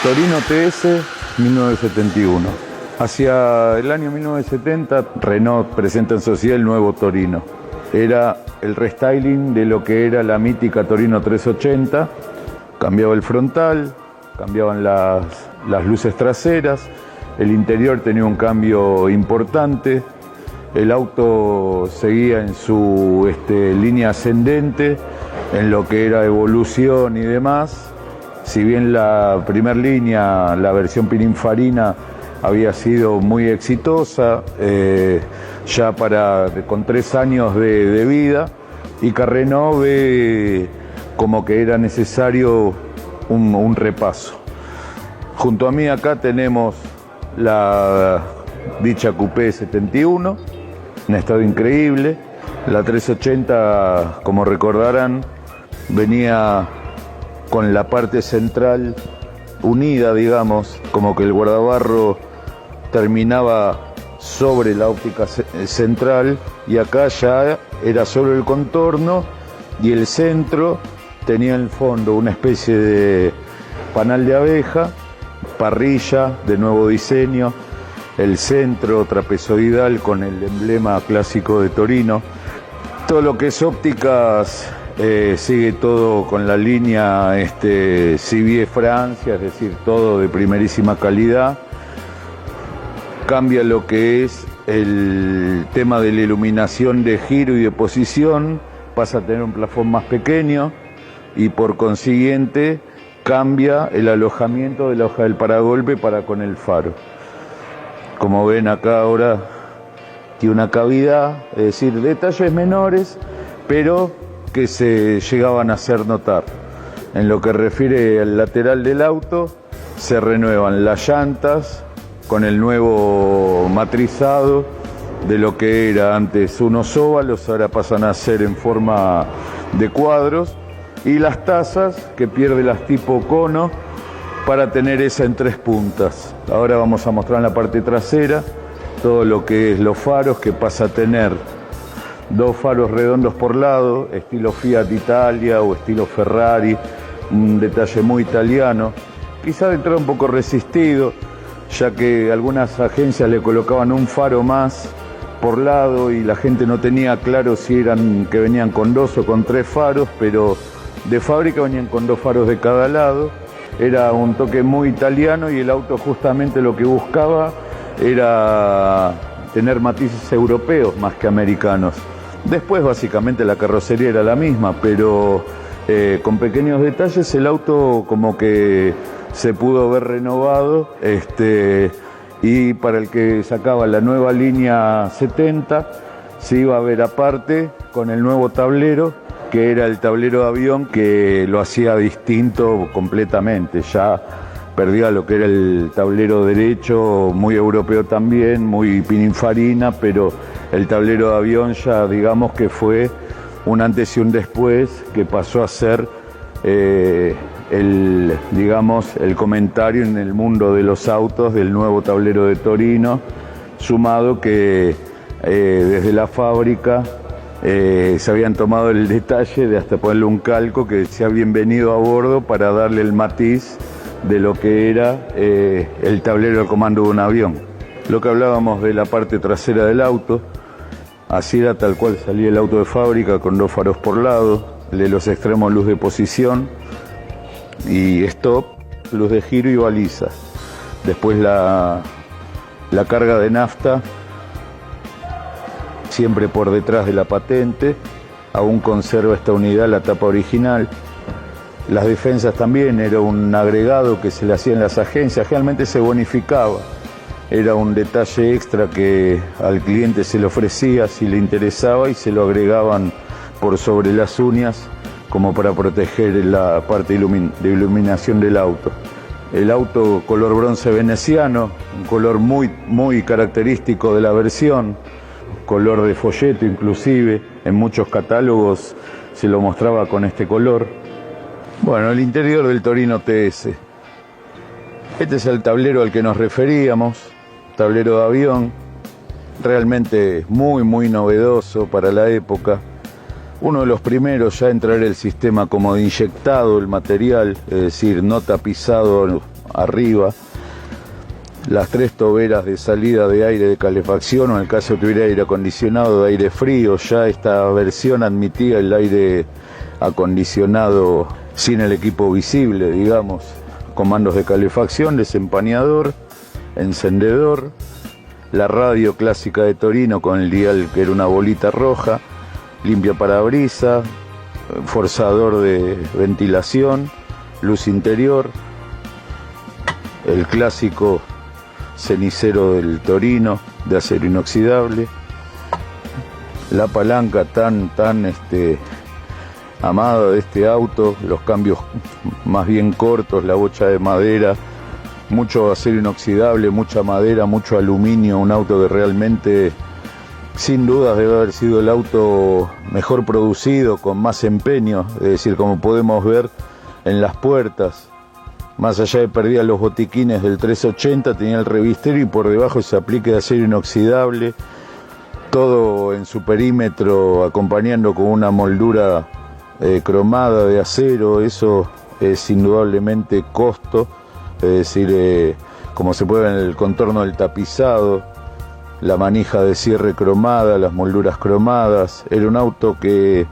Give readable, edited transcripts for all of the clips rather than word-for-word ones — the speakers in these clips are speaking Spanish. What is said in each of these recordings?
Torino TS 1971. Hacia el año 1970, Renault presenta en sociedad el nuevo Torino. Era el restyling de lo que era la mítica Torino 380. Cambiaba el frontal, cambiaban las luces traseras, el interior tenía un cambio importante, el auto seguía en su línea ascendente, en lo que era evolución y demás. Si bien la primera línea, la versión Pininfarina, había sido muy exitosa, ya con 3 años de vida, y Renault ve como que era necesario un repaso. Junto a mí acá tenemos la dicha Coupé 71, en estado increíble. La 380, como recordarán, venía con la parte central unida, digamos, como que el guardabarro terminaba sobre la óptica central, y acá ya era solo el contorno, y el centro tenía en el fondo una especie de panal de abeja, parrilla de nuevo diseño, el centro trapezoidal con el emblema clásico de Torino. Todo lo que es ópticas sigue todo con la línea Civier Francia, es decir, todo de primerísima calidad. Cambia lo que es el tema de la iluminación de giro y de posición, pasa a tener un plafón más pequeño y por consiguiente cambia el alojamiento de la hoja del paragolpe para con el faro. Como ven acá ahora tiene una cavidad, es decir, detalles menores, pero que se llegaban a hacer notar. En lo que refiere al lateral del auto, se renuevan las llantas con el nuevo matrizado de lo que era antes unos óvalos, ahora pasan a ser en forma de cuadros, y las tazas que pierde las tipo cono para tener esa en 3 puntas. Ahora vamos a mostrar en la parte trasera todo lo que es los faros, que pasa a tener 2 faros redondos por lado, estilo Fiat Italia o estilo Ferrari, un detalle muy italiano, quizá de entrada un poco resistido, ya que algunas agencias le colocaban un faro más por lado y la gente no tenía claro si eran que venían con 2 o con 3 faros, pero de fábrica venían con 2 faros de cada lado. Era un toque muy italiano y el auto justamente lo que buscaba era tener matices europeos más que americanos. Después básicamente la carrocería era la misma, pero con pequeños detalles el auto como que se pudo ver renovado, y para el que sacaba la nueva línea 70 se iba a ver aparte con el nuevo tablero, que era el tablero de avión, que lo hacía distinto completamente. Ya perdía lo que era el tablero derecho, muy europeo también, muy Pininfarina, pero el tablero de avión ya digamos que fue un antes y un después, que pasó a ser el comentario en el mundo de los autos del nuevo tablero de Torino, sumado que desde la fábrica se habían tomado el detalle de hasta ponerle un calco que decía bienvenido a bordo, para darle el matiz de lo que era el tablero de comando de un avión. Lo que hablábamos de la parte trasera del auto, así era tal cual salía el auto de fábrica, con 2 faros por lado, de los extremos luz de posición y stop, luz de giro y balizas. Después la carga de nafta siempre por detrás de la patente, aún conserva esta unidad la tapa original. Las defensas también era un agregado que se le hacía en las agencias, realmente se bonificaba, era un detalle extra que al cliente se le ofrecía si le interesaba y se lo agregaban por sobre las uñas como para proteger la parte de iluminación del auto. El auto color bronce veneciano, un color muy característico de la versión, color de folleto inclusive, en muchos catálogos se lo mostraba con este color. Bueno, el interior del Torino TS. Este es el tablero al que nos referíamos, tablero de avión, realmente muy novedoso para la época. Uno de los primeros ya en traer el sistema como de inyectado el material, es decir, no tapizado arriba, las 3 toberas de salida de aire de calefacción, o en el caso de tuviera aire acondicionado, de aire frío. Ya esta versión admitía el aire acondicionado sin el equipo visible, digamos, comandos de calefacción, desempañador, encendedor, la radio clásica de Torino con el dial que era una bolita roja, limpia parabrisas, forzador de ventilación, luz interior, el clásico cenicero del Torino de acero inoxidable, la palanca tan amada de este auto, los cambios más bien cortos, la bocha de madera, mucho acero inoxidable, mucha madera, mucho aluminio, un auto que realmente sin dudas debe haber sido el auto mejor producido, con más empeño, es decir, como podemos ver en las puertas, más allá de perdía los botiquines del 380, tenía el revistero y por debajo ese aplique de acero inoxidable, todo en su perímetro acompañando con una moldura cromada de acero. Eso es indudablemente costo, es decir, como se puede ver en el contorno del tapizado, la manija de cierre cromada, las molduras cromadas. Era un auto que,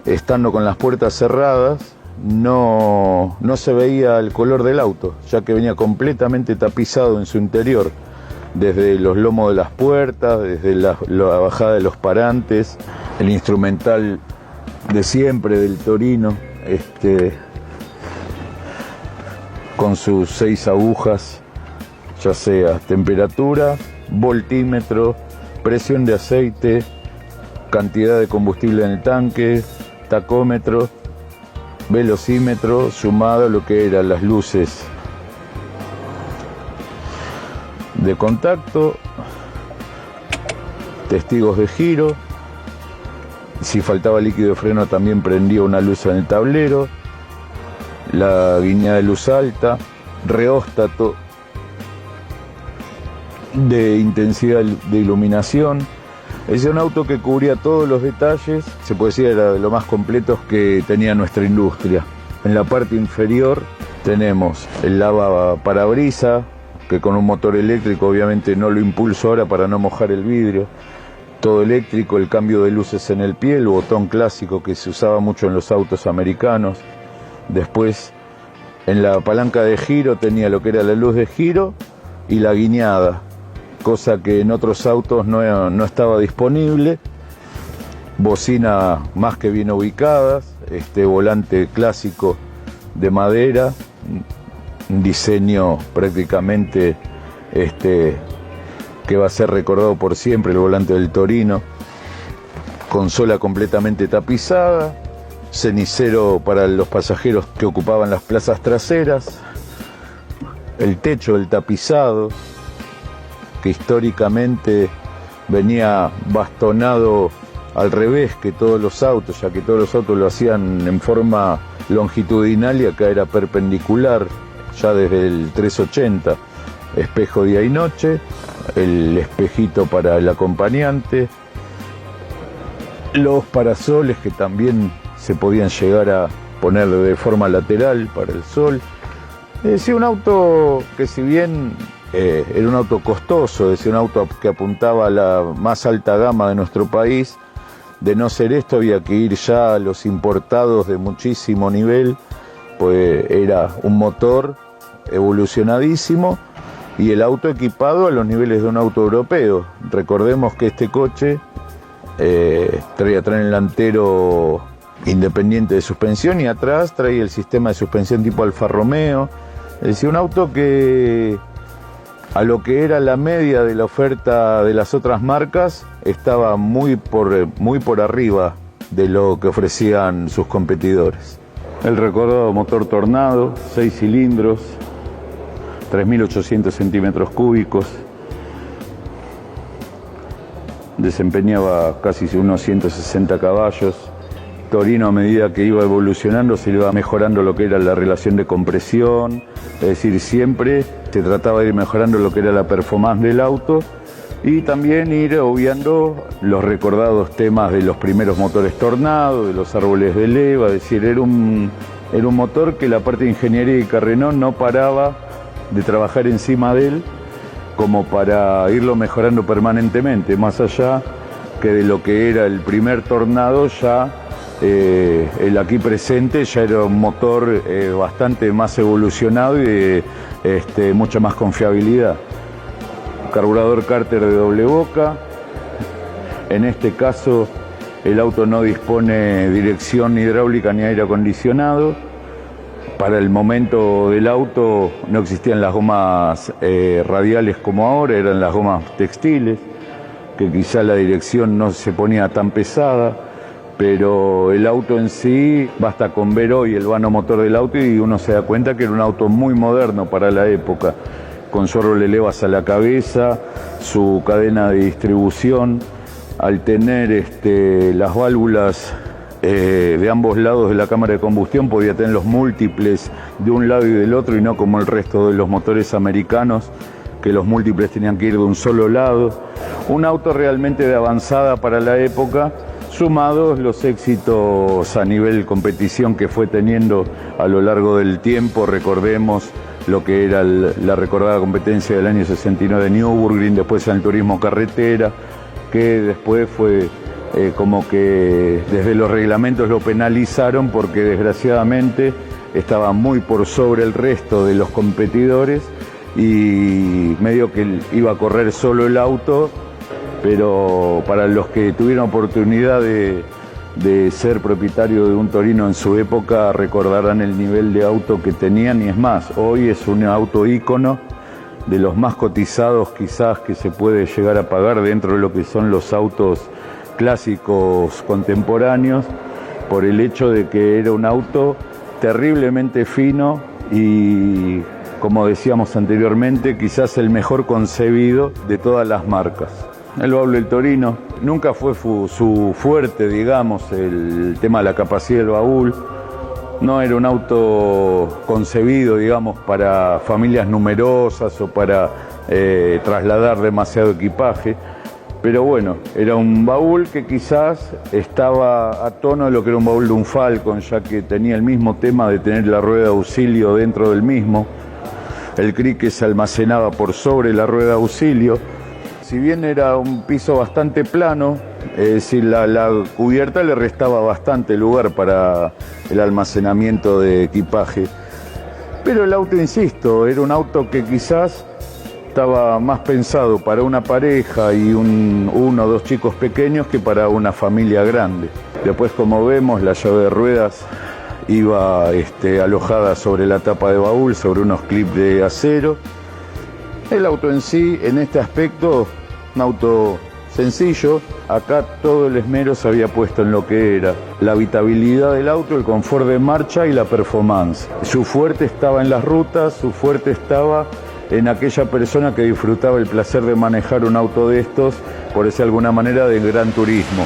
estando con las puertas cerradas, no se veía el color del auto, ya que venía completamente tapizado en su interior, desde los lomos de las puertas, desde la bajada de los parantes, el instrumental de siempre del Torino, con sus 6 agujas, ya sea temperatura, voltímetro, presión de aceite, cantidad de combustible en el tanque, tacómetro, velocímetro, sumado a lo que eran las luces de contacto, testigos de giro. Si faltaba líquido de freno también prendía una luz en el tablero, la guiñada de luz alta, reóstato de intensidad de iluminación. Es un auto que cubría todos los detalles, se puede decir era de lo más completos que tenía nuestra industria. En la parte inferior tenemos el lavaparabrisas, que con un motor eléctrico obviamente no lo impulso ahora para no mojar el vidrio. Todo eléctrico, el cambio de luces en el pie, el botón clásico que se usaba mucho en los autos americanos. Después en la palanca de giro tenía lo que era la luz de giro y la guiñada, cosa que en otros autos no estaba disponible. Bocina más que bien ubicadas, volante clásico de madera, un diseño prácticamente que va a ser recordado por siempre, el volante del Torino, consola completamente tapizada, cenicero para los pasajeros que ocupaban las plazas traseras, el techo del tapizado, que históricamente venía bastonado al revés que todos los autos, ya que todos los autos lo hacían en forma longitudinal y acá era perpendicular, ya desde el 380, espejo día y noche, el espejito para el acompañante, los parasoles que también se podían llegar a poner de forma lateral para el sol. Es decir, un auto que si bien era un auto costoso, es decir, un auto que apuntaba a la más alta gama de nuestro país, de no ser esto había que ir ya a los importados de muchísimo nivel, pues era un motor evolucionadísimo y el auto equipado a los niveles de un auto europeo. Recordemos que este coche traía tren delantero independiente de suspensión y atrás traía el sistema de suspensión tipo Alfa Romeo. Es decir, un auto que a lo que era la media de la oferta de las otras marcas estaba muy por arriba de lo que ofrecían sus competidores. El recordado motor Tornado, 6 cilindros, 3.800 centímetros cúbicos, desempeñaba casi unos 160 caballos. Torino, a medida que iba evolucionando, se iba mejorando lo que era la relación de compresión, es decir, siempre se trataba de ir mejorando lo que era la performance del auto y también ir obviando los recordados temas de los primeros motores Tornado, de los árboles de leva. Es decir, era un motor que la parte de ingeniería y carrenón no paraba de trabajar encima de él como para irlo mejorando permanentemente, más allá que de lo que era el primer Tornado, ya el aquí presente ya era un motor bastante más evolucionado y de mucha más confiabilidad. Carburador Carter de doble boca. En este caso el auto no dispone dirección hidráulica ni aire acondicionado. Para el momento del auto no existían las gomas radiales como ahora, eran las gomas textiles, que quizá la dirección no se ponía tan pesada, pero el auto en sí, basta con ver hoy el vano motor del auto y uno se da cuenta que era un auto muy moderno para la época, con su árbol de levas a la cabeza, su cadena de distribución, al tener las válvulas de ambos lados de la cámara de combustión, podía tener los múltiples de un lado y del otro, y no como el resto de los motores americanos, que los múltiples tenían que ir de un solo lado. Un auto realmente de avanzada para la época, sumados los éxitos a nivel competición que fue teniendo a lo largo del tiempo. Recordemos lo que era la recordada competencia del año 69 de Nürburgring, después en el turismo carretera, que después fue como que desde los reglamentos lo penalizaron porque desgraciadamente estaba muy por sobre el resto de los competidores y medio que iba a correr solo el auto, pero para los que tuvieron oportunidad de ser propietario de un Torino en su época recordarán el nivel de auto que tenían, y es más, hoy es un auto ícono de los más cotizados quizás que se puede llegar a pagar dentro de lo que son los autos clásicos contemporáneos, por el hecho de que era un auto terriblemente fino y, como decíamos anteriormente, quizás el mejor concebido de todas las marcas. El baúl del Torino nunca fue su fuerte, digamos, el tema de la capacidad del baúl. No era un auto concebido, digamos, para familias numerosas o para trasladar demasiado equipaje. Pero bueno, era un baúl que quizás estaba a tono de lo que era un baúl de un Falcon, ya que tenía el mismo tema de tener la rueda de auxilio dentro del mismo. El crique se almacenaba por sobre la rueda de auxilio. Si bien era un piso bastante plano, es decir, la cubierta le restaba bastante lugar para el almacenamiento de equipaje. Pero el auto, insisto, era un auto que quizás estaba más pensado para una pareja y uno o dos chicos pequeños que para una familia grande. Después, como vemos, la llave de ruedas iba alojada sobre la tapa de baúl, sobre unos clips de acero. El auto en sí, en este aspecto, un auto sencillo. Acá todo el esmero se había puesto en lo que era la habitabilidad del auto, el confort de marcha y la performance. Su fuerte estaba en las rutas, su fuerte estaba en aquella persona que disfrutaba el placer de manejar un auto de estos, por decir de alguna manera, de gran turismo.